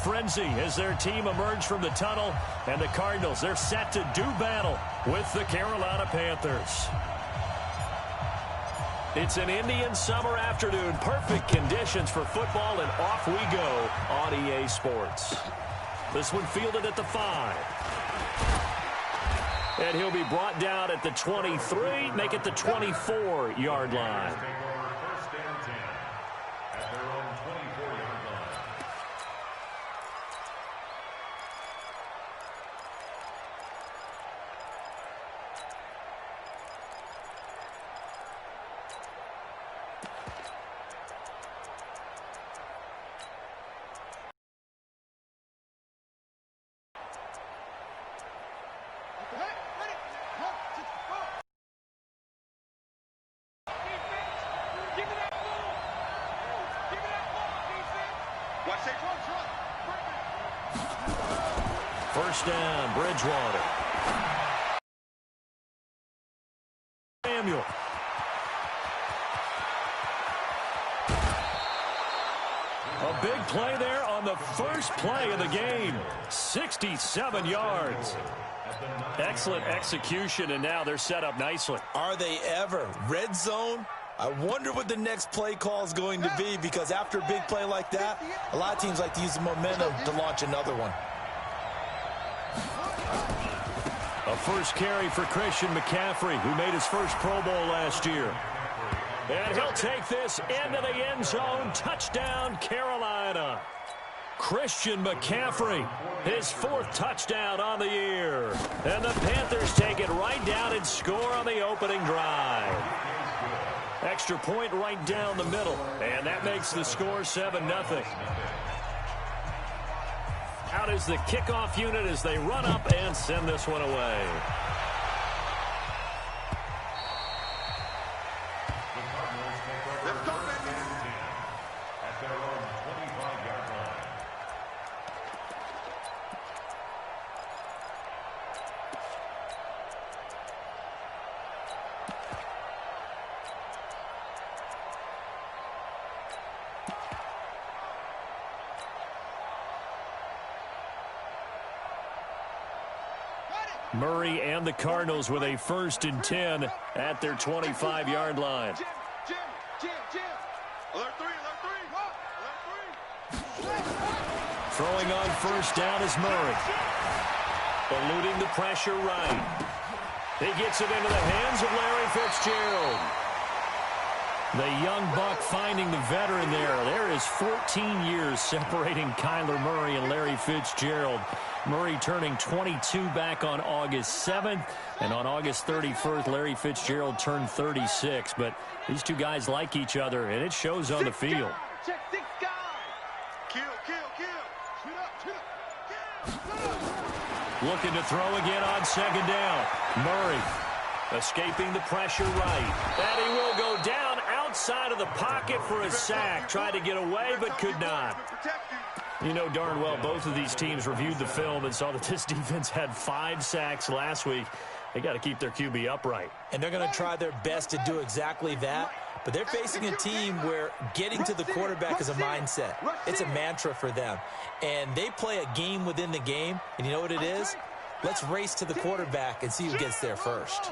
frenzy as their team emerged from the tunnel. And the Cardinals, they're set to do battle with the Carolina Panthers. It's an Indian summer afternoon. Perfect conditions for football, and off we go on EA Sports. This one fielded at the 5. And he'll be brought down at the 23, make it the 24-yard line. First down, Bridgewater. Samuel. A big play there on the first play of the game. 67 yards. Excellent execution, and now they're set up nicely. Are they ever? Red zone? I wonder what the next play call is going to be, because after a big play like that, a lot of teams like to use the momentum to launch another one. A first carry for Christian McCaffrey, who made his first Pro Bowl last year. And he'll take this into the end zone. Touchdown, Carolina. Christian McCaffrey, his 4th touchdown on the year. And the Panthers take it right down and score on the opening drive. Extra point right down the middle. And that makes the score 7-0. Out is the kickoff unit as they run up and send this one away. Murray and the Cardinals with a 1st and 10 at their 25-yard line. Throwing on first down is Murray. Eluding the pressure right. He gets it into the hands of Larry Fitzgerald. The young buck finding the veteran there. There is 14 years separating Kyler Murray and Larry Fitzgerald. Murray turning 22 back on August 7th, and on August 31st, Larry Fitzgerald turned 36. But these two guys like each other, and it shows on the field. Looking to throw again on 2nd down. Murray escaping the pressure right. And he will go down outside of the pocket for a sack. Tried to get away, but could not. You know darn well both of these teams reviewed the film and saw that this defense had 5 sacks last week. They got to keep their QB upright. And they're going to try their best to do exactly that. But they're facing a team where getting to the quarterback is a mindset. It's a mantra for them. And they play a game within the game. And you know what it is? Let's race to the quarterback and see who gets there first.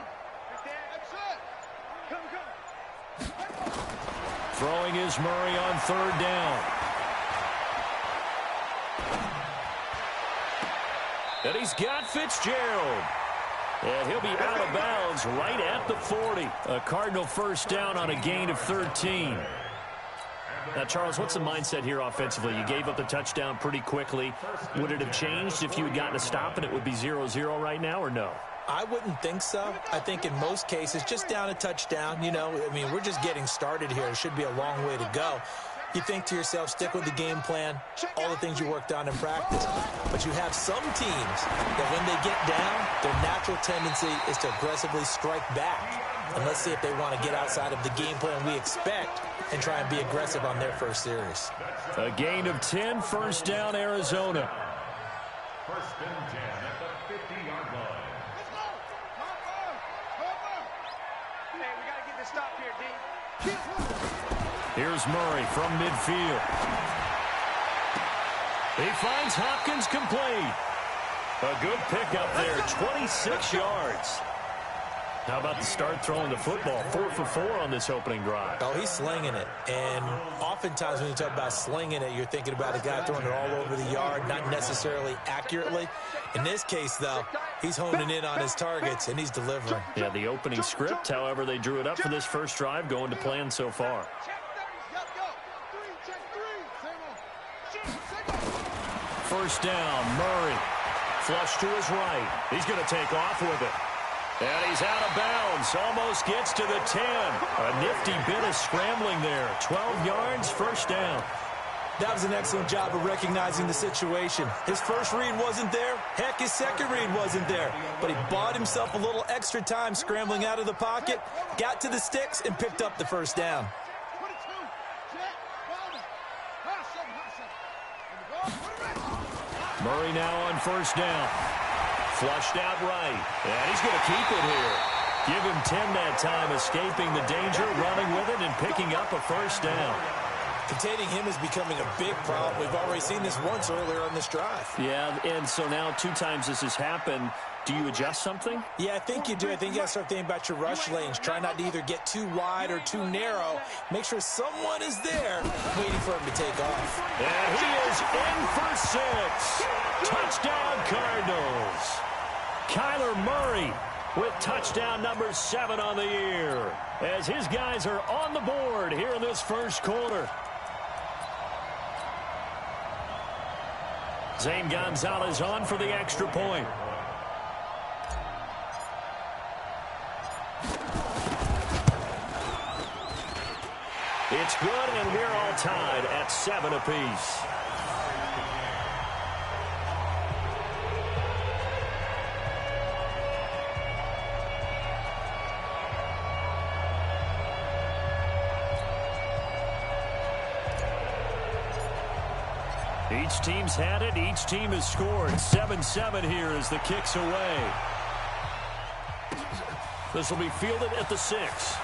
Throwing is Murray on 3rd down. And he's got Fitzgerald. And he'll be out of bounds right at the 40. A Cardinal first down on a gain of 13. Now, Charles, what's the mindset here offensively? You gave up the touchdown pretty quickly. Would it have changed if you had gotten a stop and it would be 0-0 right now, or no? I wouldn't think so. I think in most cases, just down a touchdown, you know, I mean, we're just getting started here. It should be a long way to go. You think to yourself, stick with the game plan, all the things you worked on in practice. But you have some teams that when they get down, their natural tendency is to aggressively strike back. And let's see if they want to get outside of the game plan we expect and try and be aggressive on their first series. A gain of 10, first down, Arizona. First and 10 at the 50-yard line. Hey, we got to get this stop here, D. Here's Murray from midfield. He finds Hopkins complete. A good pickup there, 26 yards. How about the start throwing the football? 4 for 4 on this opening drive. Oh, he's slinging it. And oftentimes when you talk about slinging it, you're thinking about a guy throwing it all over the yard, not necessarily accurately. In this case, though, he's honing in on his targets, and he's delivering. Yeah, the opening script, however, they drew it up for this first drive, going to plan so far. First down, Murray. Flush to his right. He's going to take off with it. And he's out of bounds. Almost gets to the 10. A nifty bit of scrambling there. 12 yards, first down. That was an excellent job of recognizing the situation. His first read wasn't there. Heck, his second read wasn't there. But he bought himself a little extra time scrambling out of the pocket, got to the sticks, and picked up the first down. Murray now on first down. Flushed out right. And he's going to keep it here. Give him 10 that time, escaping the danger, running with it, and picking up a first down. Containing him is becoming a big problem. We've already seen this once earlier on this drive. Yeah, and so now 2 times this has happened. Do you adjust something? Yeah, I think you do. I think you got to start thinking about your rush lanes. Try not to either get too wide or too narrow. Make sure someone is there waiting for him to take off. And he is in for 6. Touchdown, Cardinals. Kyler Murray with touchdown number 7 on the year, as his guys are on the board here in this first quarter. Zane Gonzalez on for the extra point. It's good, and we're all tied at 7 apiece. Each team's had it. Each team has scored. 7-7 here as the kick's away. This will be fielded at the 6.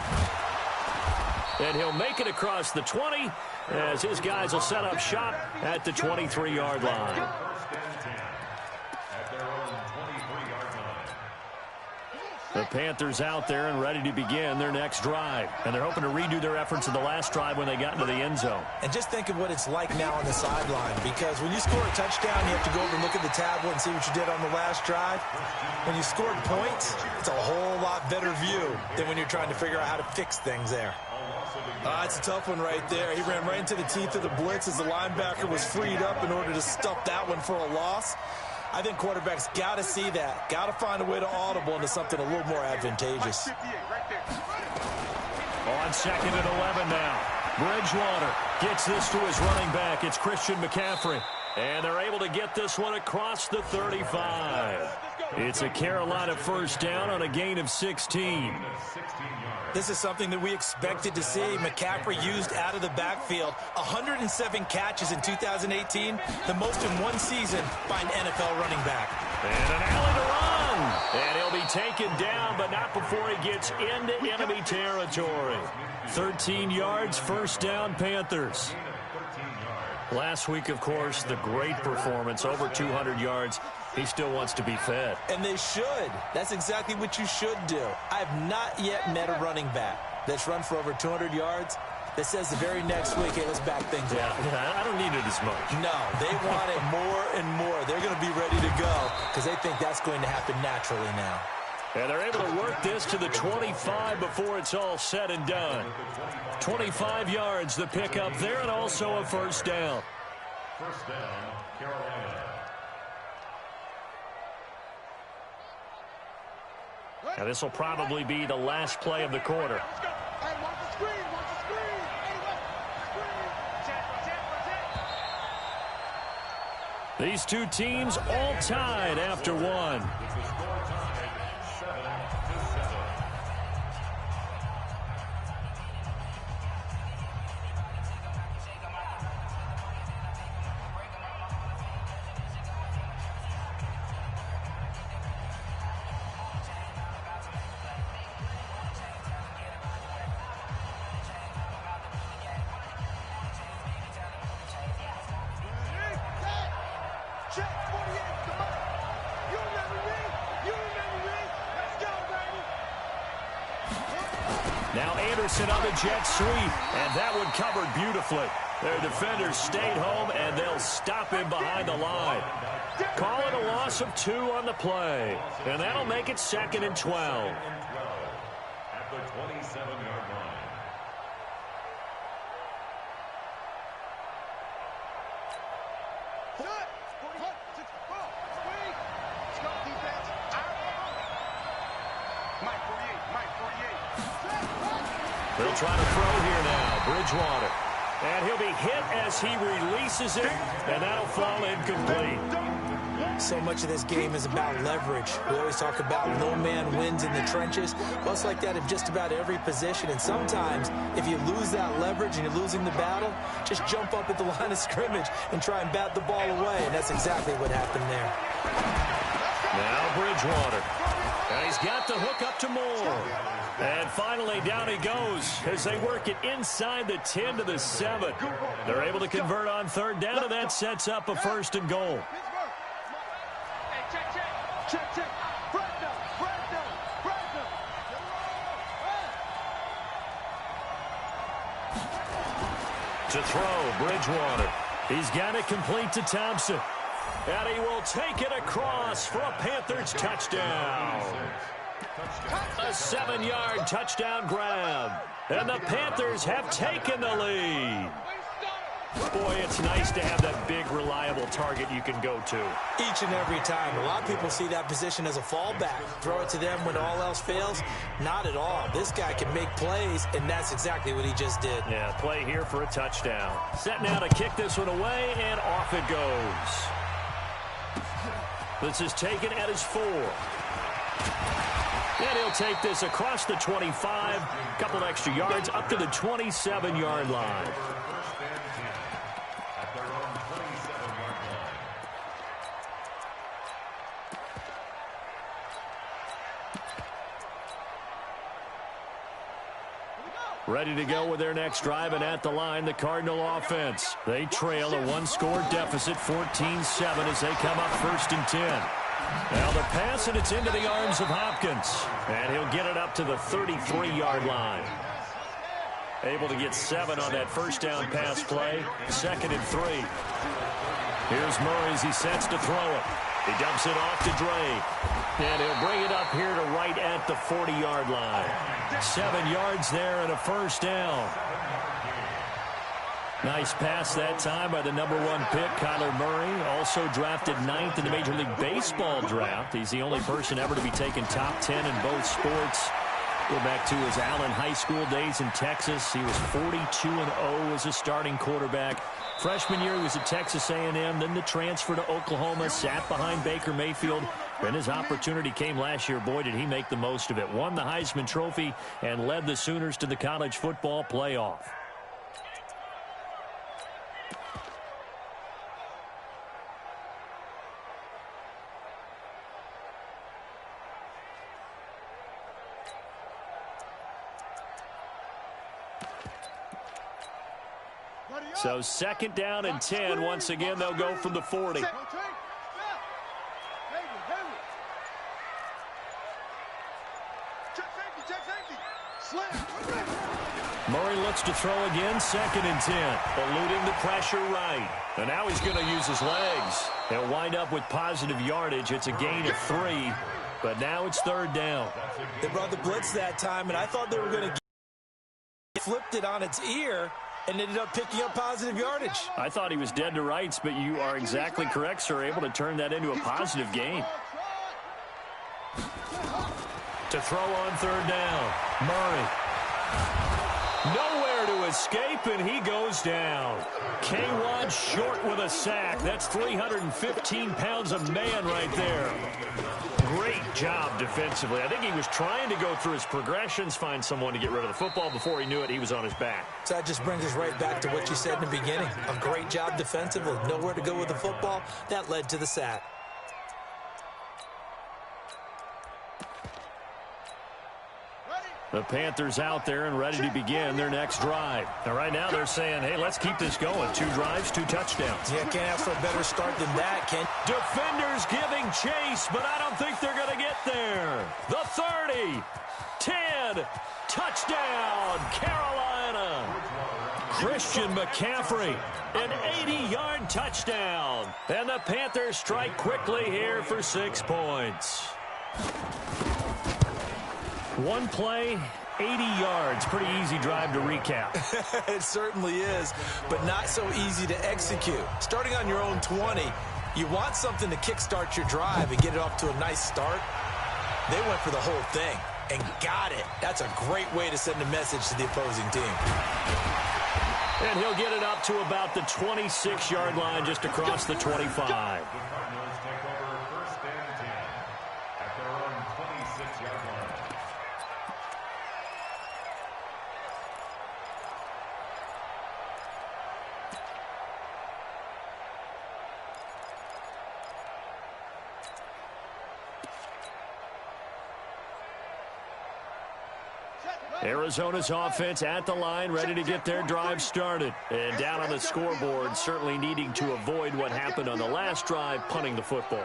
And he'll make it across the 20 as his guys will set up shop at the 23-yard line. The Panthers out there and ready to begin their next drive. And they're hoping to redo their efforts in the last drive when they got into the end zone. And just think of what it's like now on the sideline, because when you score a touchdown, you have to go over and look at the tablet and see what you did on the last drive. When you scored points, it's a whole lot better view than when you're trying to figure out how to fix things there. It's a tough one right there. He ran right into the teeth of the blitz as the linebacker was freed up in order to stuff that one for a loss. I think quarterbacks got to see that. Got to find a way to audible into something a little more advantageous. On second and 11 now. Bridgewater gets this to his running back. It's Christian McCaffrey. And they're able to get this one across the 35. It's a Carolina first down on a gain of 16. This is something that we expected to see. McCaffrey used out of the backfield. 107 catches in 2018, the most in one season by an NFL running back. And an alley to run. And he'll be taken down, but not before he gets into enemy territory. 13 yards, first down, Panthers. Last week, of course, the great performance, over 200 yards. He still wants to be fed. And they should. That's exactly what you should do. I have not yet met a running back that's run for over 200 yards that says the very next week, hey, let's back things up. Yeah, I don't need it as much. No, they want it more and more. They're going to be ready to go because they think that's going to happen naturally now. And they're able to work this to the 25 before it's all said and done. 25 yards, the pickup there, and also a first down. First down, Carolina. Now this will probably be the last play of the quarter. These two teams all tied after one. Check 48, come on. You remember me? You remember me? Let's go, baby. Now Anderson on the jet sweep, and that one covered beautifully. Their defenders stayed home, and they'll stop him behind the line. Call it a loss of 2 on the play, and that'll make it 2nd and 12. At the 27-yard line. They'll try to throw here now, Bridgewater. And he'll be hit as he releases it, and that'll fall incomplete. So much of this game is about leverage. We always talk about no man wins in the trenches. Well, it's like that in just about every position. And sometimes, if you lose that leverage and you're losing the battle, just jump up at the line of scrimmage and try and bat the ball away. And that's exactly what happened there. Now Bridgewater. And he's got the hook up to Moore. And finally, down he goes as they work it inside the 10 to the 7. They're able to convert on 3rd down, and that sets up a 1st and goal. Check. Brandon. To throw, Bridgewater. He's got it complete to Thompson. And he will take it across for a Panthers touchdown. A 7-yard touchdown grab. And the Panthers have taken the lead. Boy, it's nice to have that big, reliable target you can go to. Each and every time. A lot of people see that position as a fallback. Throw it to them when all else fails. Not at all. This guy can make plays, and that's exactly what he just did. Yeah, play here for a touchdown. Set now to kick this one away, and off it goes. This is taken at his 4. And he'll take this across the 25, a couple extra yards, up to the 27-yard line. Ready to go with their next drive, and at the line, the Cardinal offense. They trail a 1-score deficit, 14-7, as they come up 1st and 10. Now the pass, and it's into the arms of Hopkins. And he'll get it up to the 33-yard line. Able to get 7 on that 1st down pass play. 2nd and 3. Here's Murray as he sets to throw it. He dumps it off to Dre. And he'll bring it up here to right at the 40-yard line. 7 yards there and a 1st down. Nice pass that time by the number 1 pick, Kyler Murray. Also drafted 9th in the Major League Baseball draft. He's the only person ever to be taken top 10 in both sports. Go back to his Allen High School days in Texas. He was 42-0 as a starting quarterback. Freshman year, he was at Texas A&M, then the transfer to Oklahoma, sat behind Baker Mayfield. Then his opportunity came last year. Boy, did he make the most of it. Won the Heisman Trophy and led the Sooners to the college football playoff. So 2nd down and 10. Once again, they'll go from the 40. Murray looks to throw again, 2nd and 10. Eluding the pressure right. And now he's going to use his legs. They'll wind up with positive yardage. It's a gain of 3. But now it's 3rd down. They brought the blitz that time, and I thought they were going to flipped it on its ear and ended up picking up positive yardage. I thought he was dead to rights, but you are exactly correct, sir. Able to turn that into a positive gain. To throw on 3rd down. Murray. Nowhere to escape, and he goes down. K-Wad short with a sack. That's 315 pounds of man right there. Great job defensively. I think he was trying to go through his progressions, find someone to get rid of the football. Before he knew it, he was on his back. So that just brings us right back to what you said in the beginning. A great job defensively. Nowhere to go with the football. That led to the sack. The Panthers out there and ready to begin their next drive. And right now they're saying, hey, let's keep this going. 2 drives, 2 touchdowns. Yeah, can't ask for a better start than that, Ken. Defenders giving chase, but I don't think they're going to get there. The 30, 10, touchdown, Carolina. Christian McCaffrey, an 80-yard touchdown. And the Panthers strike quickly here for 6 points. One play, 80 yards. Pretty easy drive to recap. It certainly is, but not so easy to execute. Starting on your own 20, you want something to kickstart your drive and get it off to a nice start. They went for the whole thing and got it. That's a great way to send a message to the opposing team. And he'll get it up to about the 26-yard line just across the 25. The Cardinals take over 1st and 10 at their own 26-yard line. Arizona's offense at the line, ready to get their drive started. And down on the scoreboard, certainly needing to avoid what happened on the last drive, punting the football.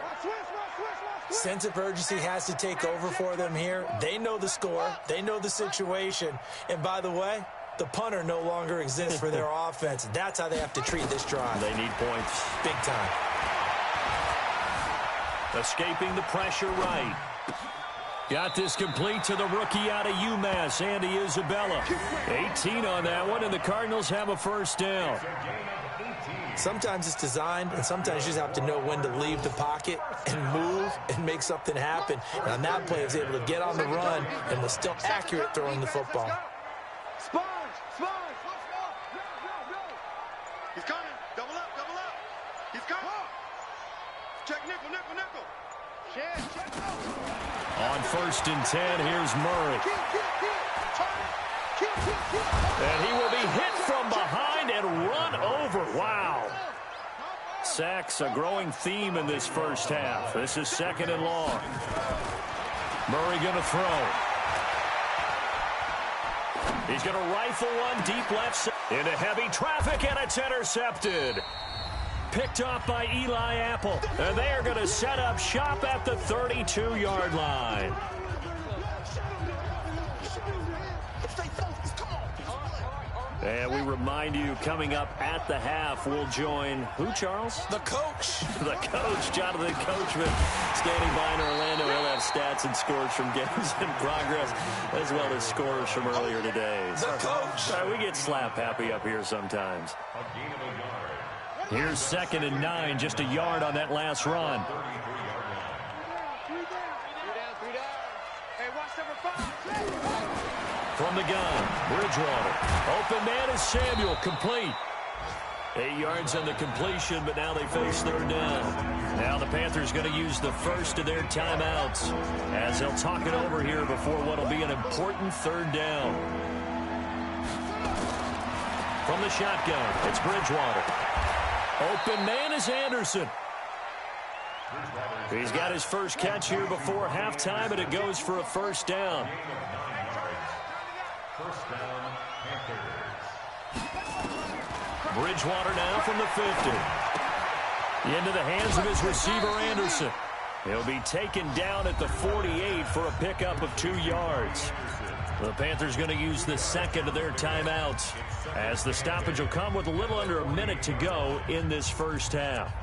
Sense of urgency has to take over for them here. They know the score. They know the situation. And by the way, the punter no longer exists for their offense. That's how they have to treat this drive. They need points. Big time. Escaping the pressure right. Got this complete to the rookie out of UMass, Andy Isabella. 18 on that one, and the Cardinals have a first down. Sometimes it's designed, and sometimes you just have to know when to leave the pocket and move and make something happen. And on that play, he was able to get on the run and was still accurate throwing the football. Sponge! He's coming. Double up. He's coming. Check nickel. On 1st and 10, here's Murray. And he will be hit from behind and run over. Wow. Sacks, a growing theme in this first half. This is 2nd and long. Murray going to throw. He's going to rifle one deep left side into heavy traffic, and it's intercepted. Picked off by Eli Apple. And they are going to set up shop at the 32-yard line. And we remind you, coming up at the half, we'll join who, Charles? The coach. The coach, Jonathan Coachman, standing by in Orlando. He'll have stats and scores from games in progress, as well as scores from earlier today. The coach. We get slap happy up here sometimes. Here's 2nd and 9, just a yard on that last run. From the gun, Bridgewater. Open man is Samuel, complete. 8 yards on the completion, but now they face 3rd down. Now the Panthers going to use the first of their timeouts as they'll talk it over here before what will be an important 3rd down. From the shotgun, it's Bridgewater. Open man is Anderson. He's got his first catch here before halftime, and it goes for a first down. First down, Panthers. Bridgewater now from the 50. Into the hands of his receiver, Anderson. He'll be taken down at the 48 for a pickup of 2 yards. The Panthers going to use the second of their timeouts, as the stoppage will come with a little under a minute to go in this first half.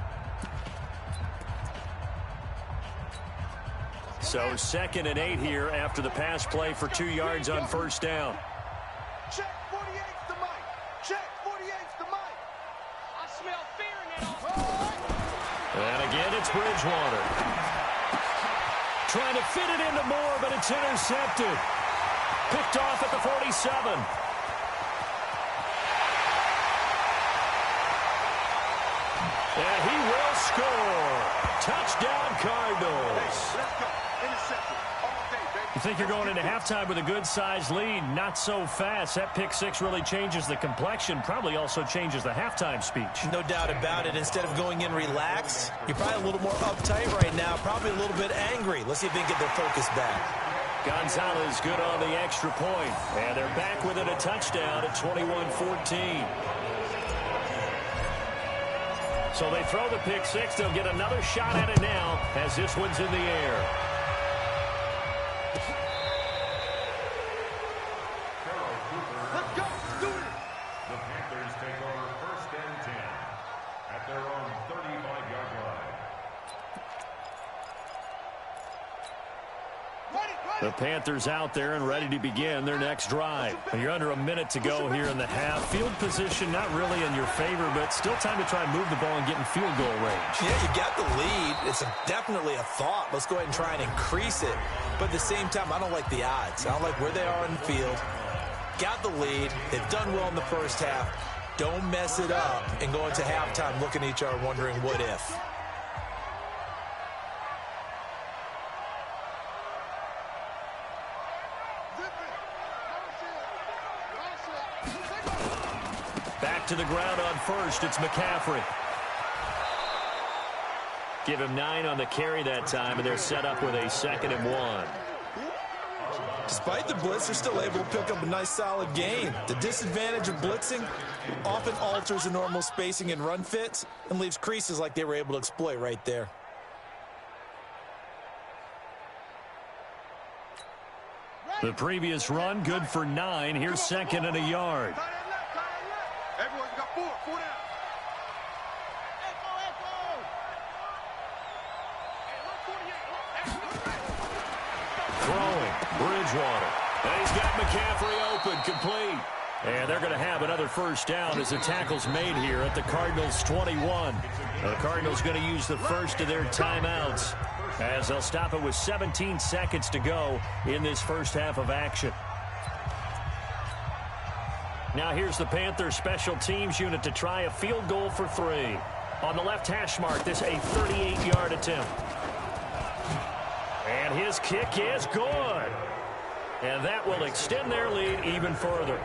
So 2nd and 8 here after the pass play for 2 yards on first down. Check 48's the mic. Check 48's the mic. I smell fear in it. And again, it's Bridgewater. Trying to fit it into Moore, but it's intercepted. Picked off at the 47. And he will score. Touchdown, Cardinals. Let's go. Intercepted. All day, baby. You think you're going into halftime with a good-sized lead? Not so fast. That pick six really changes the complexion, probably also changes the halftime speech. No doubt about it. Instead of going in relaxed, you're probably a little more uptight right now, probably a little bit angry. Let's see if they can get their focus back. Gonzalez good on the extra point. And they're back within a touchdown at 21-14. So they throw the pick six. They'll get another shot at it now as this one's in the air. Let's go. Do it. The Panthers take over 1st and 10 at their own 35-yard line. The Panthers out there and ready to begin their next drive. And you're under a minute to go here in the half. Field position not really in your favor, but still time to try and move the ball and get in field goal range. Yeah, you got the lead. It's definitely a thought. Let's go ahead and try and increase it. But at the same time, I don't like the odds. I don't like where they are in the field. Got the lead. They've done well in the first half. Don't mess it up and go into halftime looking at each other wondering what if. Back to the ground on first. It's McCaffrey. Give him 9 on the carry that time, and they're set up with a 2nd and 1. Despite the blitz, they're still able to pick up a nice solid gain. The disadvantage of blitzing often alters the normal spacing and run fits and leaves creases like they were able to exploit right there. The previous run, good for 9. Here's 2nd and a yard. Everyone's got 4 down. Throwing, Bridgewater. And he's got McCaffrey open, complete. And they're going to have another first down as the tackle's made here at the Cardinals' 21. The Cardinals going to use the first of their timeouts as they'll stop it with 17 seconds to go in this first half of action. Now here's the Panthers special teams unit to try a field goal for 3. On the left hash mark, this a 38-yard attempt. And his kick is good. And that will extend their lead even further.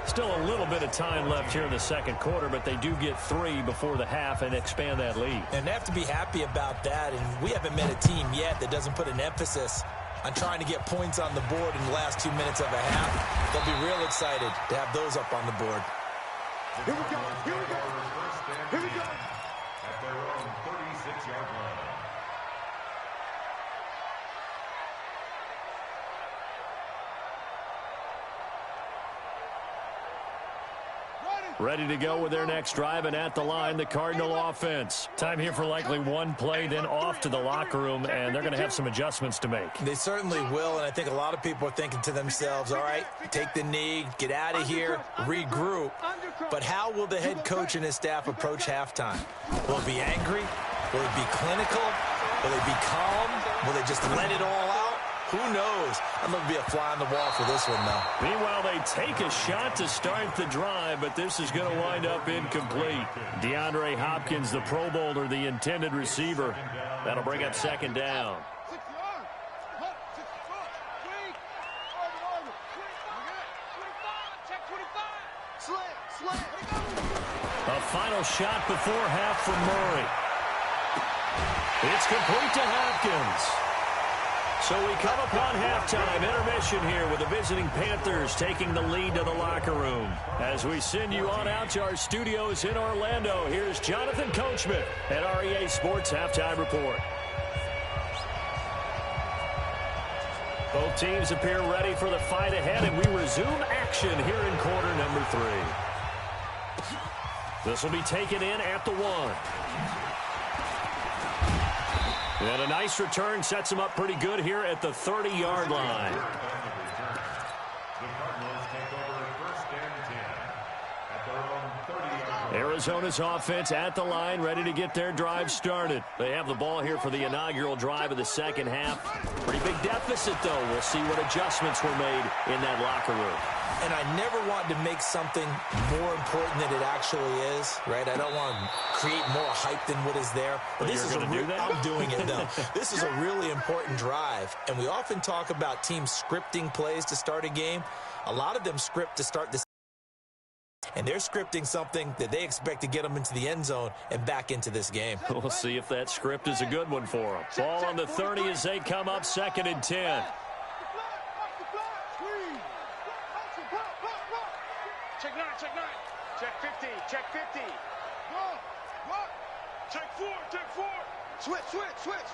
Still a little bit of time left here in the second quarter, but they do get 3 before the half and expand that lead. And they have to be happy about that. And we haven't met a team yet that doesn't put an emphasis on trying to get points on the board in the last 2 minutes of a half. They'll be real excited to have those up on the board. Here we go. Here we go. Here we go. At their own 36-yard line. Ready to go with their next drive, and at the line, the Cardinal offense. Time here for likely one play, then off to the locker room, and they're going to have some adjustments to make. They certainly will, and I think a lot of people are thinking to themselves, all right, take the knee, get out of here, regroup. But how will the head coach and his staff approach halftime? Will it be angry? Will it be clinical? Will it be calm? Will they just let it all out? Who knows? I'm going to be a fly on the wall for this one, though. Meanwhile, they take a shot to start the drive, but this is going to wind up incomplete. DeAndre Hopkins, the Pro Bowler, the intended receiver. That'll bring up 2nd down. A final shot before half from Murray. It's complete to Hopkins. So we come upon halftime intermission here with the visiting Panthers taking the lead to the locker room. As we send you on out to our studios in Orlando, here's Jonathan Coachman at REA Sports Halftime Report. Both teams appear ready for the fight ahead, and we resume action here in quarter number 3. This will be taken in at the 1. And a nice return sets him up pretty good here at the 30-yard line. The Cardinals take over 1st and 10 at their own 30-yard line. Arizona's offense at the line, ready to get their drive started. They have the ball here for the inaugural drive of the second half. Pretty big deficit, though. We'll see what adjustments were made in that locker room. And I never want to make something more important than it actually is, right? I don't want to create more hype than what is there. But this is I'm doing it, though. This is a really important drive. And we often talk about teams scripting plays to start a game. A lot of them script to start this. And they're scripting something that they expect to get them into the end zone and back into this game. We'll see if that script is a good one for them. Ball on the 30 as they come up 2nd and 10. check 9. Check 50, check 50. Go, what? Check 4, check 4. Switch, switch, switch.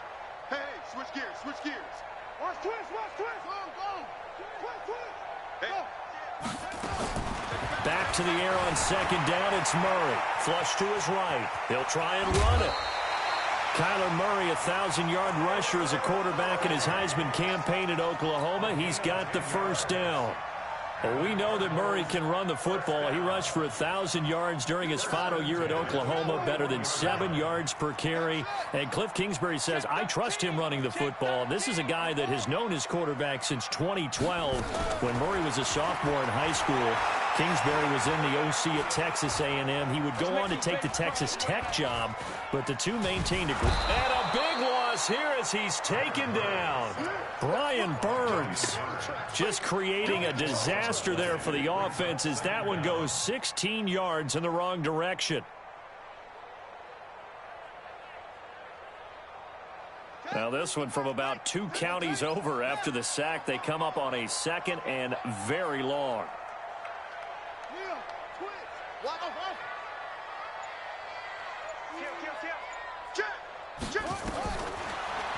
Hey, switch gears, switch gears. Watch twist, watch twist. Go, go. Twist, twist. Hey. Back to the air on second down. It's Murray. Flush to his right. He'll try and run it. Kyler Murray, 1,000-yard rusher as a quarterback in his Heisman campaign at Oklahoma. He's got the first down. Well, we know that Murray can run the football. He rushed for 1,000 yards during his final year at Oklahoma, better than 7 yards per carry. And Cliff Kingsbury says, I trust him running the football. This is a guy that has known his quarterback since 2012 when Murray was a sophomore in high school. Kingsbury was in the OC at Texas A&M. He would go on to take the Texas Tech job, but the two maintained a group. And a big loss here as he's taken down. Brian Burns just creating a disaster there for the offense as that one goes 16 yards in the wrong direction. Now this one from about 2 counties over after the sack. They come up on a 2nd and very long.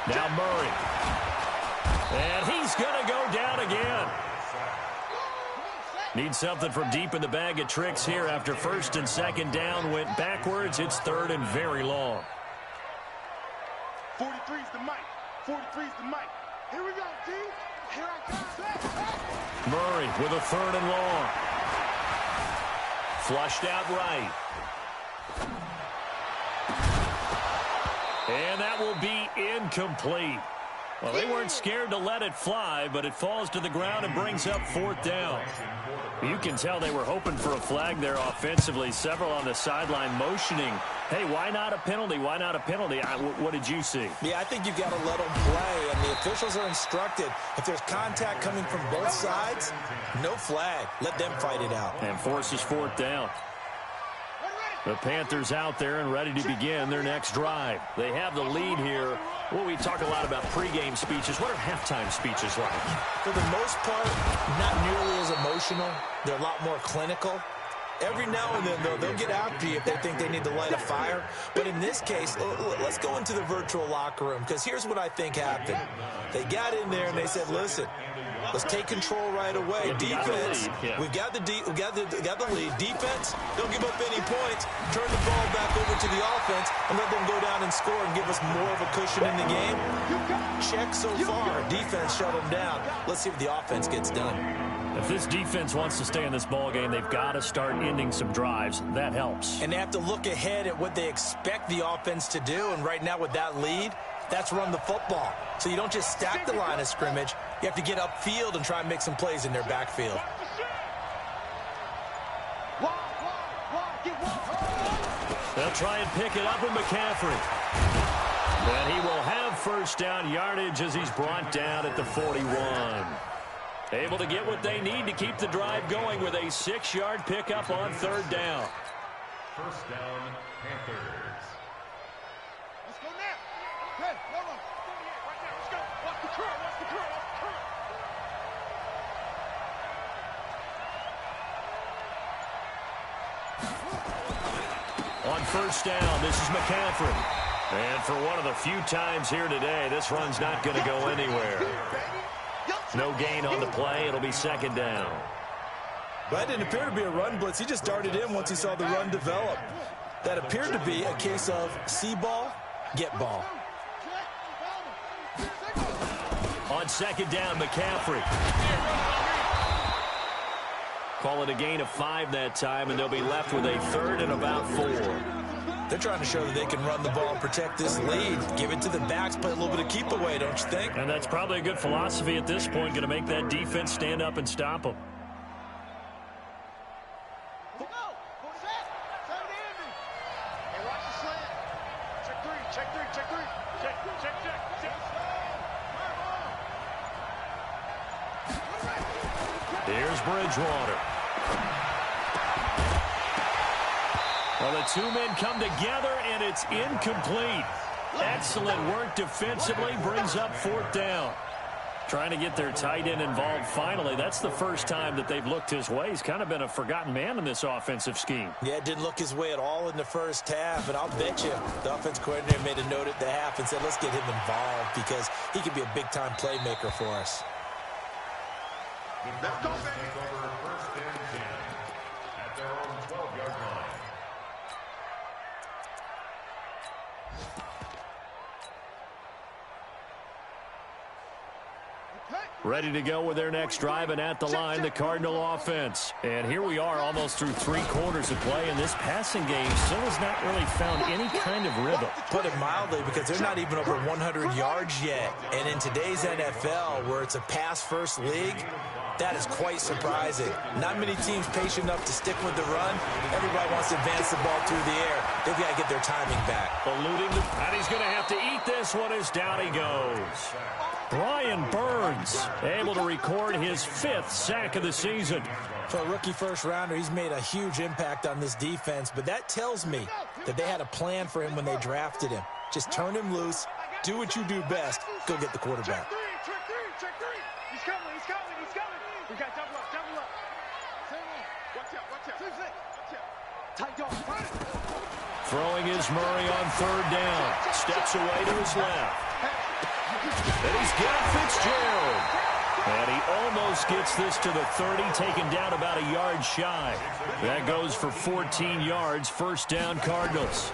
Now Murray. And he's going to go down again. Need something from deep in the bag of tricks here after 1st and 2nd down went backwards. It's 3rd and very long. 43's the mic. 43's the mic. Here we go, T. Here I come. Murray with a 3rd and long. Flushed out right. And that will be incomplete. Well, they weren't scared to let it fly, but it falls to the ground and brings up 4th down. You can tell they were hoping for a flag there offensively. Several on the sideline motioning, hey, why not a penalty? Why not a penalty? What did you see? Yeah, I think you've got to let them play, and the officials are instructed. If there's contact coming from both sides, no flag. Let them fight it out. And forces 4th down. The Panthers out there and ready to begin their next drive. They have the lead here. Well, we talk a lot about pregame speeches. What are halftime speeches like? For the most part, not nearly as emotional. They're a lot more clinical. Every now and then, though, they'll get after you if they think they need to light a fire. But in this case, let's go into the virtual locker room, because here's what I think happened. They got in there and they said, listen, let's take control right away. Defense, we've got the lead. Defense, don't give up any points. Turn the ball back over to the offense and let them go down and score and give us more of a cushion in the game. Check so far. Defense shut them down. Let's see if the offense gets done. If this defense wants to stay in this ballgame, they've got to start ending some drives. That helps. And they have to look ahead at what they expect the offense to do. And right now with that lead, that's run the football. So you don't just stack the line of scrimmage. You have to get upfield and try and make some plays in their backfield. They'll try and pick it up with McCaffrey. And he will have 1st down yardage as he's brought down at the 41. Able to get what they need to keep the drive going with a 6-yard pickup on 3rd down. 1st down, Panthers. Let's go now. Hey, hold on. Right now, let's go. Watch the curl, watch the curl, watch the curl. On 1st down, this is McCaffrey. And for one of the few times here today, this run's not going to go anywhere. No gain on the play. It'll be 2nd down. That didn't appear to be a run blitz. He just darted in once he saw the run develop. That appeared to be a case of see ball, get ball. On 2nd down, McCaffrey. Call it a gain of 5 that time, and they'll be left with a 3rd and about 4. They're trying to show that they can run the ball and protect this lead. Give it to the backs, play a little bit of keep away, don't you think? And that's probably a good philosophy at this point, going to make that defense stand up and stop them. Here's Bridgewater. Well, the 2 men come together, and it's incomplete. Excellent work defensively, brings up 4th down. Trying to get their tight end involved finally. That's the first time that they've looked his way. He's kind of been a forgotten man in this offensive scheme. Yeah, it didn't look his way at all in the first half, but I'll bet you the offense coordinator made a note at the half and said, let's get him involved because he could be a big-time playmaker for us. Let's go, baby. Over first and 10 at their own 12-yard line. Ready to go with their next drive, and at the line, the Cardinal offense. And here we are almost through 3 quarters of play, and this passing game still has not really found any kind of rhythm. Put it mildly, because they're not even over 100 yards yet. And in today's NFL, where it's a pass-first league, that is quite surprising. Not many teams patient enough to stick with the run. Everybody wants to advance the ball through the air. They've got to get their timing back. And he's going to have to eat this one as down he goes. Brian Burns able to record his 5th sack of the season. For a rookie first-rounder, he's made a huge impact on this defense, but that tells me that they had a plan for him when they drafted him. Just turn him loose, do what you do best, go get the quarterback. Check three. He's coming. We got double up. Watch out. Tight dog. Throwing is Murray on 3rd down. Steps away to his left. And he's got Fitzgerald. And he almost gets this to the 30, taken down about a yard shy. That goes for 14 yards, first down Cardinals.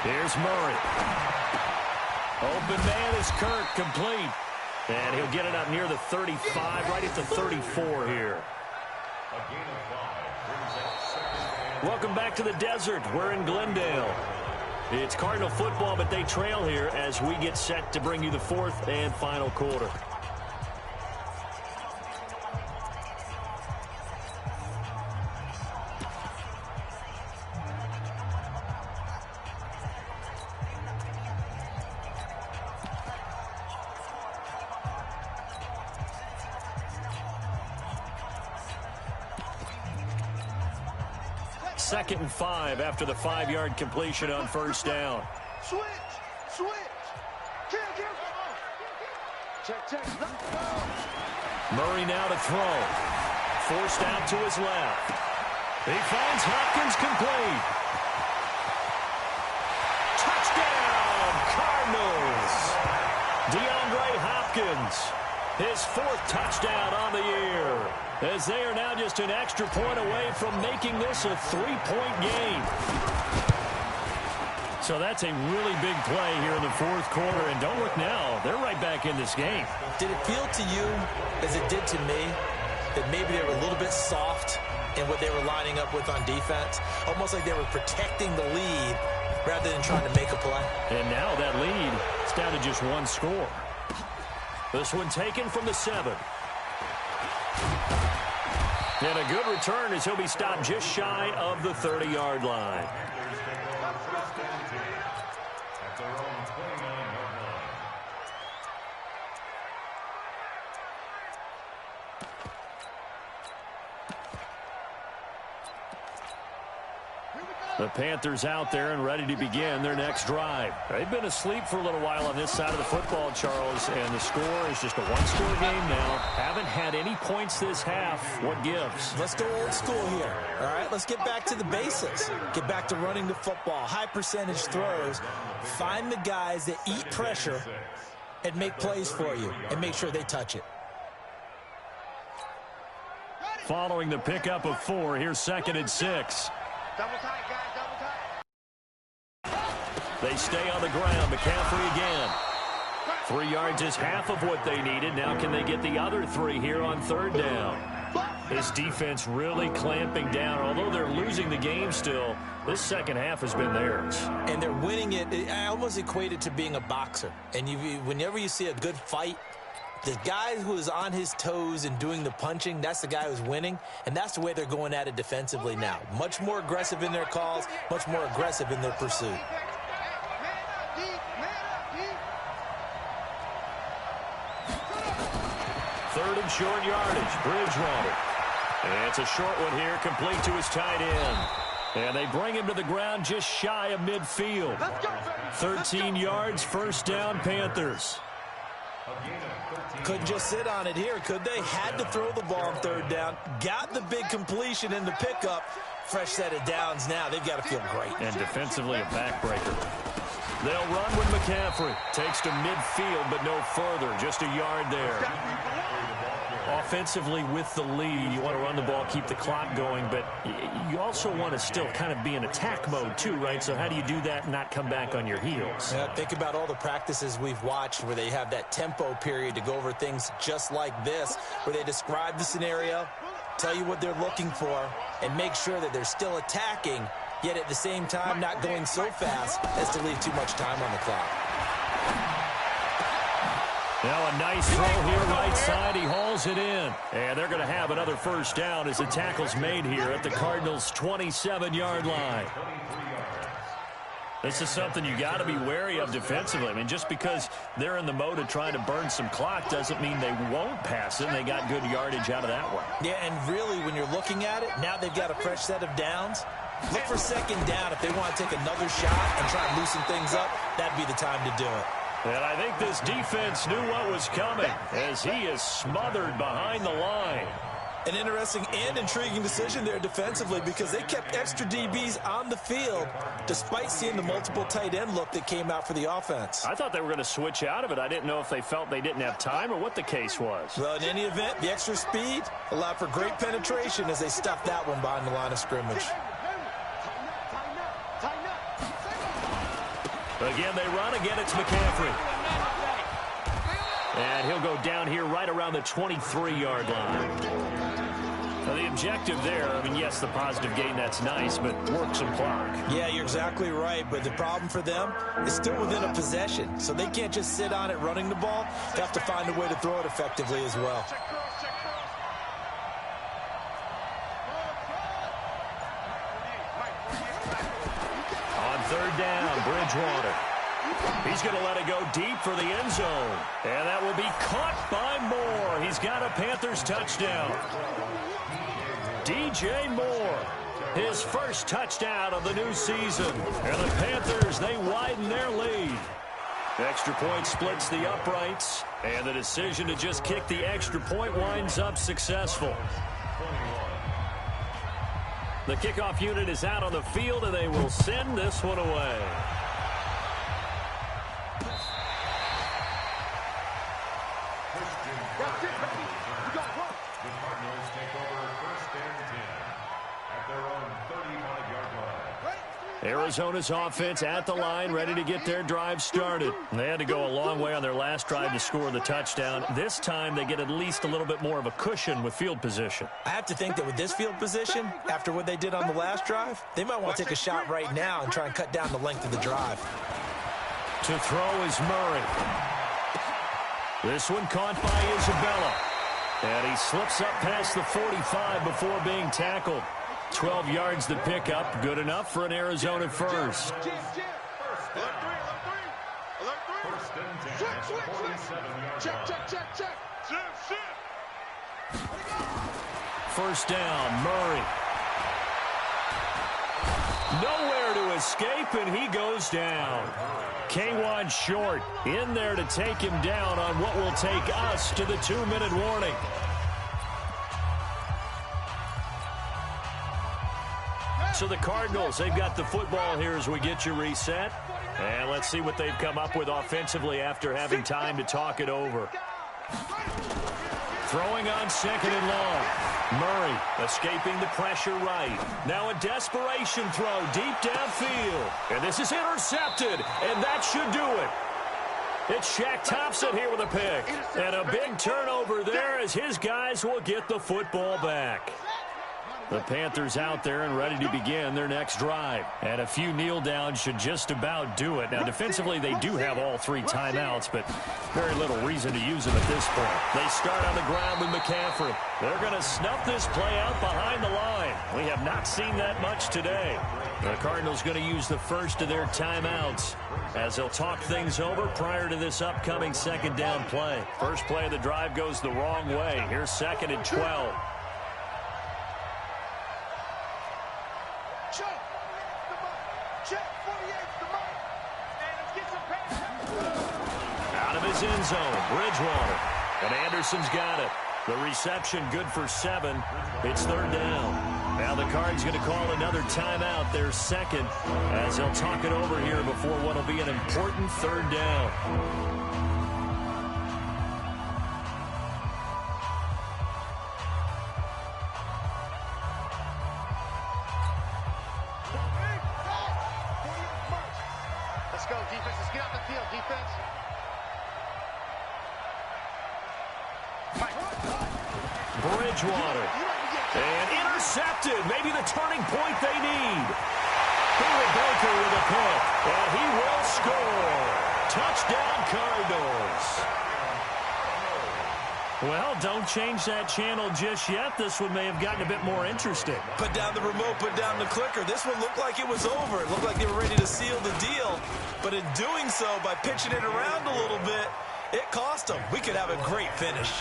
Here's Murray. Open man is Kirk, complete. And he'll get it up near the 35, right at the 34 here. Welcome back to the desert. We're in Glendale. It's Cardinal football, but they trail here as we get set to bring you the 4th and final quarter. Second and 5 after the 5-yard completion on first down. Switch. Check. Murray now to throw. Forced out to his left. He finds Hopkins complete. Touchdown, Cardinals. DeAndre Hopkins. His 4th touchdown on the year, as they are now just an extra point away from making this a 3-point game. So that's a really big play here in the 4th quarter, and don't look now, they're right back in this game. Did it feel to you, as it did to me, that maybe they were a little bit soft in what they were lining up with on defense? Almost like they were protecting the lead rather than trying to make a play. And now that lead is down to just 1 score. This one taken from the 7. And a good return as he'll be stopped just shy of the 30-yard line. At their own 29-yard line. The Panthers out there and ready to begin their next drive. They've been asleep for a little while on this side of the football, Charles, and the score is just a 1-score game now. Haven't had any points this half. What gives? Let's go old school here, all right? Let's get back to the basics. Get back to running the football, high percentage throws. Find the guys that eat pressure and make plays for you and make sure they touch it. Following the pickup of 4, here's 2nd and 6. Double tight, guys. They stay on the ground. McCaffrey again. 3 yards is half of what they needed. Now can they get the other 3 here on 3rd down? This defense really clamping down. Although they're losing the game still, this second half has been theirs. And they're winning it. I almost equate it to being a boxer. And whenever you see a good fight, the guy who is on his toes and doing the punching, that's the guy who's winning. And that's the way they're going at it defensively now. Much more aggressive in their calls, much more aggressive in their pursuit. Third and short yardage. Bridgewater. And it's a short one here, complete to his tight end. And they bring him to the ground just shy of midfield. 13 yards, first down, Panthers. A gain of 13. Couldn't just sit on it here, could they? Had to throw the ball on third down. Got the big completion in the pickup. Fresh set of downs now. They've got to feel great. And defensively, a backbreaker. They'll run with McCaffrey. Takes to midfield, but no further. Just a yard there. Offensively, with the lead, you want to run the ball, keep the clock going, but you also want to still kind of be in attack mode too, right? So how do you do that and not come back on your heels? Yeah, think about all the practices we've watched where they have that tempo period to go over things just like this, where they describe the scenario, tell you what they're looking for, and make sure that they're still attacking, yet at the same time not going so fast as to leave too much time on the clock. Now a nice throw here right side. He hauls it in. And they're going to have another first down as the tackle's made here at the Cardinals' 27-yard line. This is something you got to be wary of defensively. I mean, just because they're in the mode of trying to burn some clock doesn't mean they won't pass it, and they got good yardage out of that one. Yeah, and really, when you're looking at it, now they've got a fresh set of downs. Look for second down. If they want to take another shot and try and loosen things up, that'd be the time to do it. And I think this defense knew what was coming as he is smothered behind the line. An interesting and intriguing decision there defensively because they kept extra DBs on the field despite seeing the multiple tight end look that came out for the offense. I thought they were going to switch out of it. I didn't know if they felt they didn't have time or what the case was. Well, in any event, the extra speed allowed for great penetration as they stuffed that one behind the line of scrimmage. Again, they run. Again, it's McCaffrey. And he'll go down here right around the 23-yard line. Now, the objective there, I mean, yes, the positive gain, that's nice, but work some clock. Yeah, you're exactly right, but the problem for them is still within a possession, so they can't just sit on it running the ball. They have to find a way to throw it effectively as well. On third down, Bridgewater. He's going to let it go deep for the end zone. And that will be caught by Moore. He's got a Panthers touchdown. DJ Moore, his first touchdown of the new season. And the Panthers, they widen their lead. Extra point splits the uprights. And the decision to just kick the extra point winds up successful. The kickoff unit is out on the field, and they will send this one away. The Cardinals take over first and 10 at their own 35-yard line. Arizona's offense at the line, ready to get their drive started. They had to go a long way on their last drive to score the touchdown. This time, they get at least a little bit more of a cushion with field position. I have to think that with this field position, after what they did on the last drive, they might want to take a shot right now and try and cut down the length of the drive. To throw is Murray. This one caught by Isabella. And he slips up past the 45 before being tackled. 12 yards to pick up. Good enough for an Arizona first. First and 10 at the 47-yard line. First down, Murray. Nowhere to escape, and he goes down. K1 short in there to take him down on what will take us to the 2-minute warning. So the Cardinals, they've got the football here as we get you reset. And let's see what they've come up with offensively after having time to talk it over. Throwing on second and long. Murray escaping the pressure right. Now a desperation throw deep downfield. And this is intercepted, and that should do it. It's Shaq Thompson here with a pick. And a big turnover there as his guys will get the football back. The Panthers out there and ready to begin their next drive. And a few kneel downs should just about do it. Now, defensively, they do have all 3 timeouts, but very little reason to use them at this point. They start on the ground with McCaffrey. They're going to snuff this play out behind the line. We have not seen that much today. The Cardinals going to use the first of their timeouts as they'll talk things over prior to this upcoming second down play. First play of the drive goes the wrong way. Here's second and 12. his end zone. Bridgewater. And Anderson's got it. The reception good for 7. It's 3rd down. Now the Cards going to call another timeout, their second, as they'll talk it over here before what will be an important 3rd down. Let's go, defense. Let's get out the field, defense. Bridgewater. And intercepted. Maybe the turning point they need. Peter Baker with a pick. And he will score. Touchdown, Cardinals. Well, don't change that channel just yet. This one may have gotten a bit more interesting. Put down the remote, put down the clicker. This one looked like it was over. It looked like they were ready to seal the deal. But in doing so, by pitching it around a little bit, it cost them. We could have a great finish.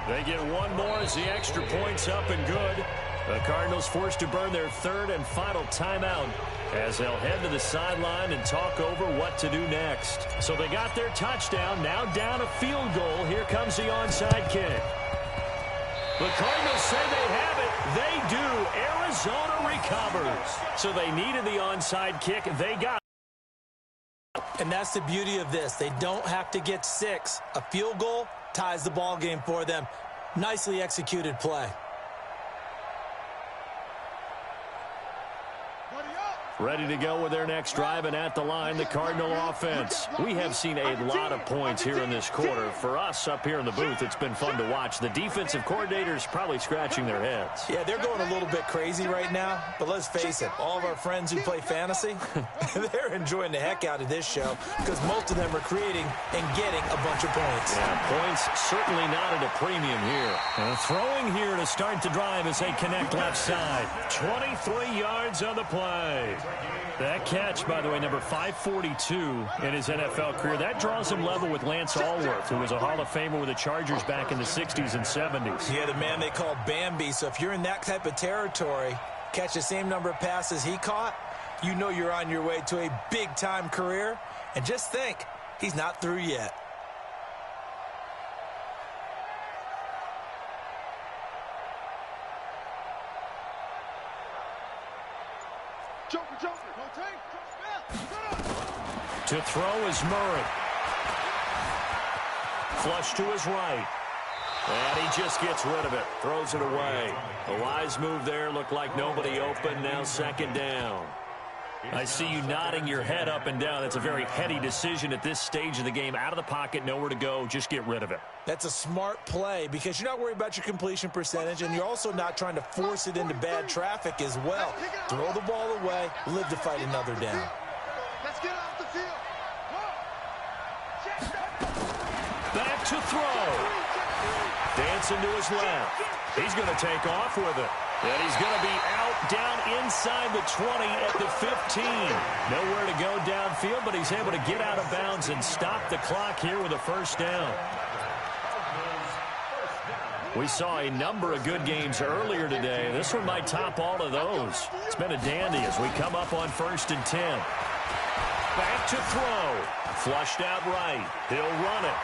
They get one more as the extra point's up and good. The Cardinals forced to burn their 3rd and final timeout as they'll head to the sideline and talk over what to do next. So they got their touchdown, now down a field goal. Here comes the onside kick. The Cardinals say they have it. They do. Arizona recovers. So they needed the onside kick. They got it. And that's the beauty of this. They don't have to get 6. A field goal ties the ball game for them. Nicely executed play. Ready to go with their next drive, and at the line, the Cardinal offense. We have seen a lot of points here in this quarter. For us up here in the booth, it's been fun to watch. The defensive coordinators probably scratching their heads. Yeah, they're going a little bit crazy right now, but let's face it, all of our friends who play fantasy, they're enjoying the heck out of this show because most of them are creating and getting a bunch of points. Yeah, points certainly not at a premium here. And throwing here to start the drive as they connect left side. 23 yards on the play. That catch, by the way, number 542 in his NFL career, that draws him level with Lance Allworth, who was a Hall of Famer with the Chargers back in the 60s and 70s. Yeah, the man they called Bambi. So if you're in that type of territory, catch the same number of passes he caught, you know you're on your way to a big-time career. And just think, he's not through yet. To throw is Murray. Flush to his right. And he just gets rid of it. Throws it away. A wise move there. Looked like nobody open. Now 2nd down. I see you nodding your head up and down. That's a very heady decision at this stage of the game. Out of the pocket, nowhere to go. Just get rid of it. That's a smart play because you're not worried about your completion percentage, and you're also not trying to force it into bad traffic as well. Throw the ball away, live to fight another down. Let's get off the field. Back to throw. Dancing to his left. He's going to take off with it. And he's going to be out down inside the 20 at the 15. Nowhere to go downfield, but he's able to get out of bounds and stop the clock here with a 1st down. We saw a number of good games earlier today. This one might top all of those. It's been a dandy as we come up on 1st and 10. Back to throw. Flushed out right. He'll run it.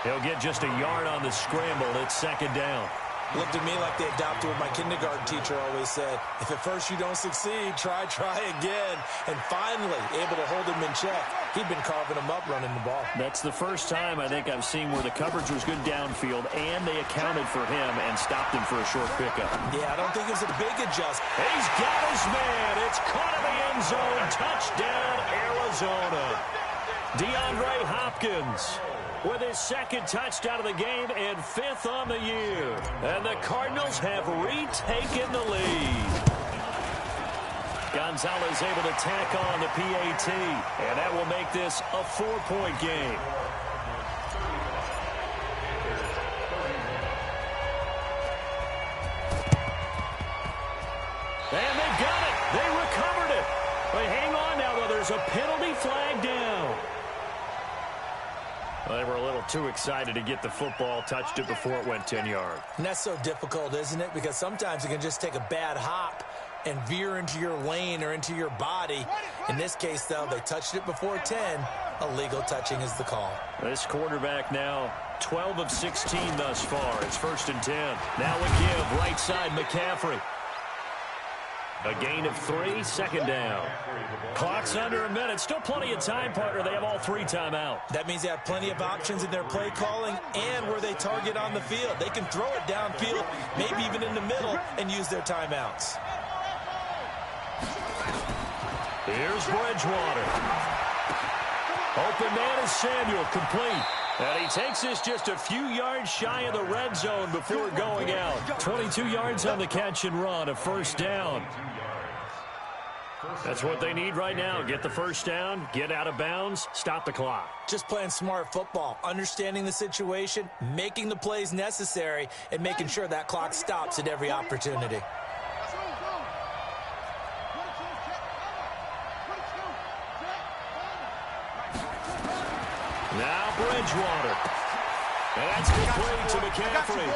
He'll get just a yard on the scramble. It's 2nd down. Looked at me like they adopted what my kindergarten teacher always said. If at first you don't succeed, try again. And finally, able to hold him in check. He'd been carving him up running the ball. That's the first time I think I've seen where the coverage was good downfield, and they accounted for him and stopped him for a short pickup. Yeah, I don't think it was a big adjustment. He's got his man. It's caught in the end zone. Touchdown, Arizona. DeAndre Hopkins with his 2nd touchdown of the game and 5th on the year. And the Cardinals have retaken the lead. Gonzalez able to tack on the PAT, and that will make this a 4-point game. And they've got it. They recovered it. But hang on now, though. There's a penalty flag down. Well, they were a little too excited to get the football, touched it before it went 10 yards. And that's so difficult, isn't it? Because sometimes it can just take a bad hop and veer into your lane or into your body. In this case, though, they touched it before 10. Illegal touching is the call. This quarterback now 12 of 16 thus far. It's 1st and 10. Now a give, right side McCaffrey. A gain of 3, 2nd down. Clock's under a minute. Still plenty of time, partner. They have all 3 timeouts. That means they have plenty of options in their play calling and where they target on the field. They can throw it downfield, maybe even in the middle, and use their timeouts. Here's Bridgewater. Open man is Samuel, complete. And he takes this just a few yards shy of the red zone before going out. 22 yards on the catch and run, a 1st down. That's what they need right now. Get the 1st down, get out of bounds, stop the clock. Just playing smart football, understanding the situation, making the plays necessary, and making sure that clock stops at every opportunity. Now Bridgewater. And that's complete to McCaffrey.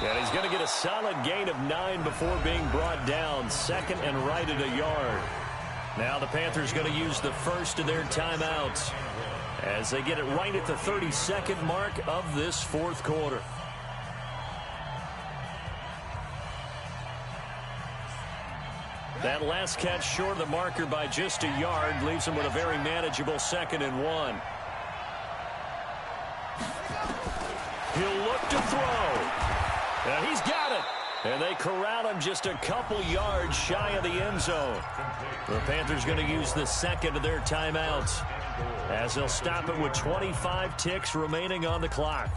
And he's going to get a solid gain of 9 before being brought down. 2nd and right at a yard. Now the Panthers going to use the first of their timeouts as they get it right at the 32nd mark of this 4th quarter. That last catch short of the marker by just a yard leaves him with a very manageable 2nd and 1. He'll look to throw. And he's got it. And they corral him just a couple yards shy of the end zone. The Panthers going to use the 2nd of their timeouts as they'll stop it with 25 ticks remaining on the clock.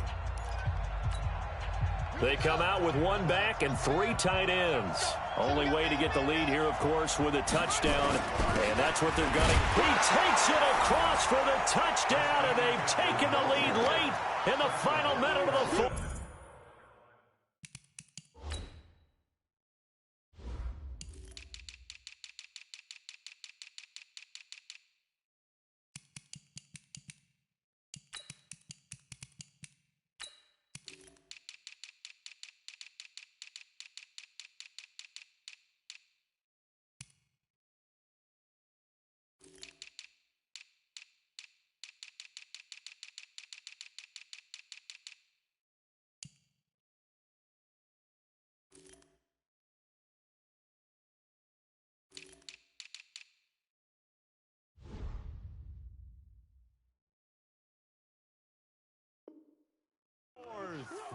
They come out with 1 back and 3 tight ends. Only way to get the lead here, of course, with a touchdown. And that's what they're gunning. He takes it across for the touchdown, and they've taken the lead late in the final minute of the 4th.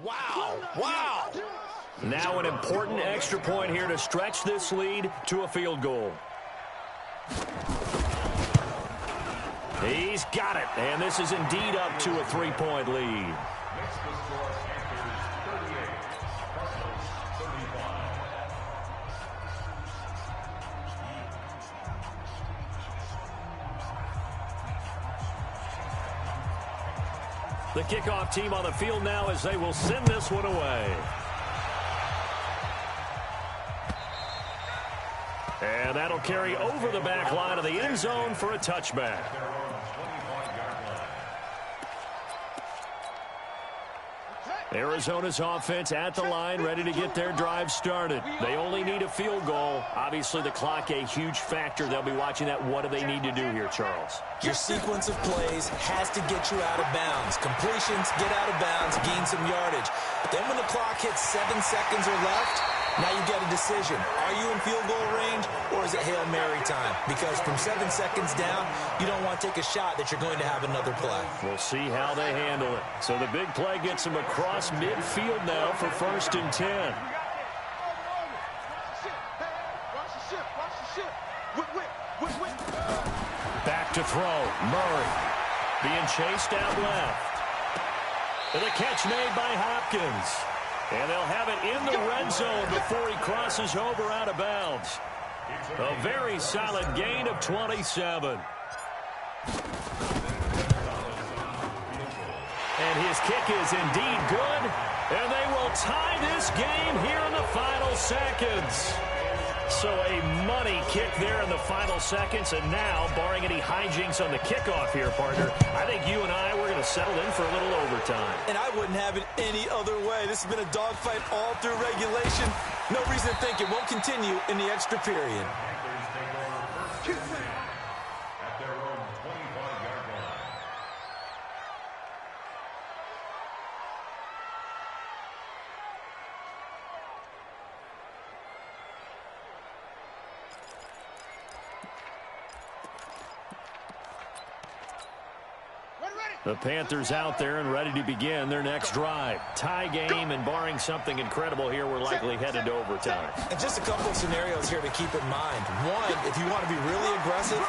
Wow, wow. Now an important extra point here to stretch this lead to a field goal. He's got it, and this is indeed up to a 3-point lead. The kickoff team on the field now as they will send this one away. And that'll carry over the back line of the end zone for a touchback. Arizona's offense at the line, ready to get their drive started. They only need a field goal. Obviously, the clock a huge factor. They'll be watching that. What do they need to do here, Charles? Your sequence of plays has to get you out of bounds. Completions, get out of bounds, gain some yardage. Then when the clock hits 7 seconds or left, now you get a decision. Are you in field goal range, or is it Hail Mary time? Because from 7 seconds down, you don't want to take a shot that you're going to have another play. We'll see how they handle it. So the big play gets them across midfield now for 1st and 10. Back to throw. Murray being chased out left. And the catch made by Hopkins. And they'll have it in the red zone before he crosses over out of bounds. A very solid gain of 27. And his kick is indeed good. And they will tie this game here in the final seconds. So a money kick there in the final seconds. And now, barring any hijinks on the kickoff here, partner, I think you and I, we're going to settle in for a little overtime. And I wouldn't have it any other way. This has been a dogfight all through regulation. No reason to think it won't continue in the extra period. The Panthers out there and ready to begin their next drive. Tie game, and barring something incredible here, we're likely headed to overtime. And just a couple of scenarios here to keep in mind. One, if you want to be really aggressive,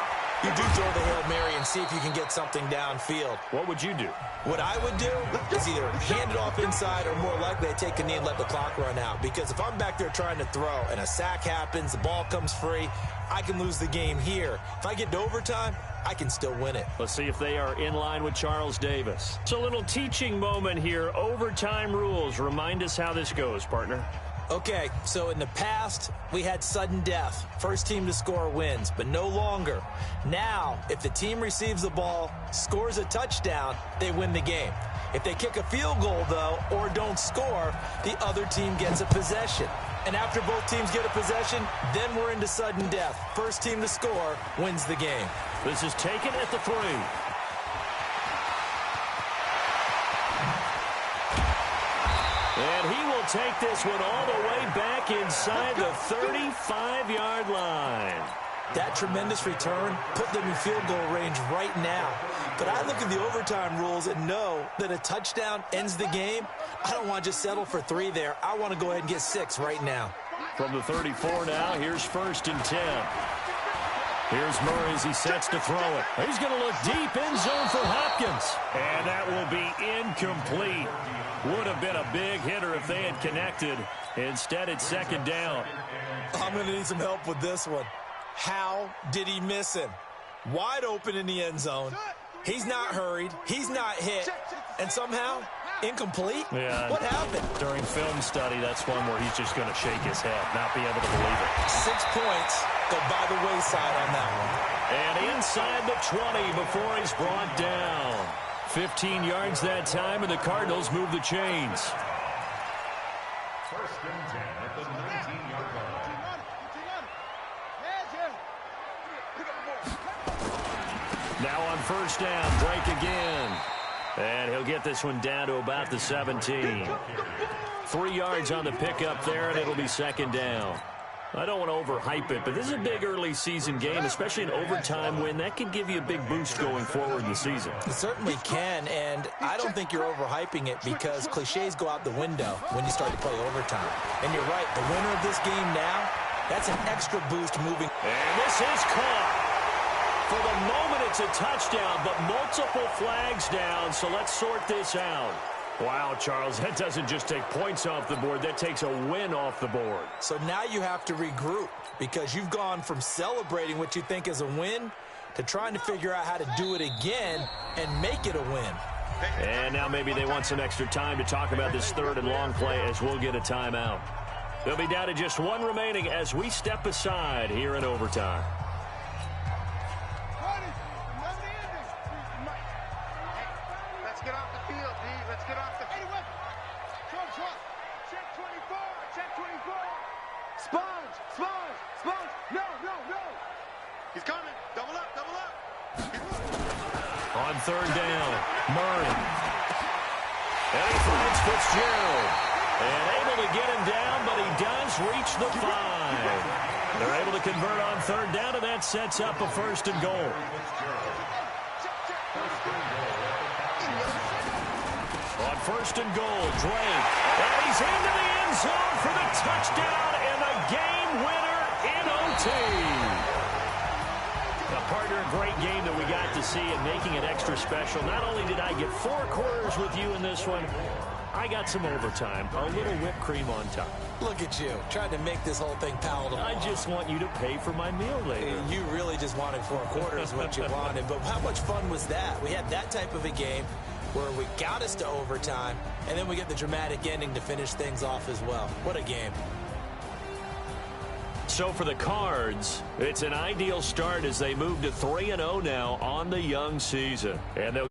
you do throw the Hail Mary and see if you can get something downfield. What would you do? What I would do is either hand it off inside or more likely I take a knee and let the clock run out. Because if I'm back there trying to throw and a sack happens, the ball comes free, I can lose the game here. If I get to overtime, I can still win it. Let's see if they are in line with Charles Davis. It's a little teaching moment here. Overtime rules. Remind us how this goes, partner. Okay, so in the past, we had sudden death. First team to score wins, but no longer. Now, if the team receives the ball, scores a touchdown, they win the game. If they kick a field goal, though, or don't score, the other team gets a possession. And after both teams get a possession, then we're into sudden death. First team to score wins the game. This is taken at the 3. And he will take this one all the way back inside the 35-yard line. That tremendous return put them in field goal range right now. But I look at the overtime rules and know that a touchdown ends the game. I don't want to just settle for 3 there. I want to go ahead and get 6 right now. From the 34 now, here's 1st and 10. Here's Murray as he sets to throw it. He's going to look deep in zone for Hopkins. And that will be incomplete. Would have been a big hitter if they had connected. Instead, it's 2nd down. I'm going to need some help with this one. How did he miss him? Wide open in the end zone. He's not hurried. He's not hit. And somehow, incomplete? Yeah. What happened? During film study, that's one where he's just going to shake his head, not be able to believe it. 6 points go by the wayside on that one. And inside the 20 before he's brought down. 15 yards that time, and the Cardinals move the chains. 1st and 10 at the 19-yard line. Now on 1st down, break again. And he'll get this one down to about the 17. 3 yards on the pickup there, and it'll be 2nd down. I don't want to overhype it, but this is a big early season game, especially an overtime win. That could give you a big boost going forward in the season. It certainly can, and I don't think you're overhyping it because cliches go out the window when you start to play overtime. And you're right, the winner of this game now, that's an extra boost moving. And this is caught. For the moment, it's a touchdown, but multiple flags down, so let's sort this out. Wow, Charles, that doesn't just take points off the board. That takes a win off the board. So now you have to regroup because you've gone from celebrating what you think is a win to trying to figure out how to do it again and make it a win. And now maybe they want some extra time to talk about this 3rd and long play as we'll get a timeout. They'll be down to just 1 remaining as we step aside here in overtime. Let's get off the field, D. Let's get off the field. Check 24. Check 24. Sponge. No. He's coming. Double up. On 3rd down, Murray. And he finds Fitzgerald. And able to get him down, but he does reach the 5. They're able to convert on 3rd down, and that sets up a 1st and goal. On 1st and goal, Drake. And he's into the end zone for the touchdown and the game winner in OT. A partner, a great game that we got to see and making it extra special. Not only did I get 4 quarters with you in this one, I got some overtime, a little whipped cream on top. Look at you, trying to make this whole thing palatable. I just want you to pay for my meal later. You really just wanted 4 quarters what you wanted, but how much fun was that? We had that type of a game where we got us to overtime, and then we get the dramatic ending to finish things off as well. What a game. So for the Cards, it's an ideal start as they move to 3-0 now on the young season. And they'll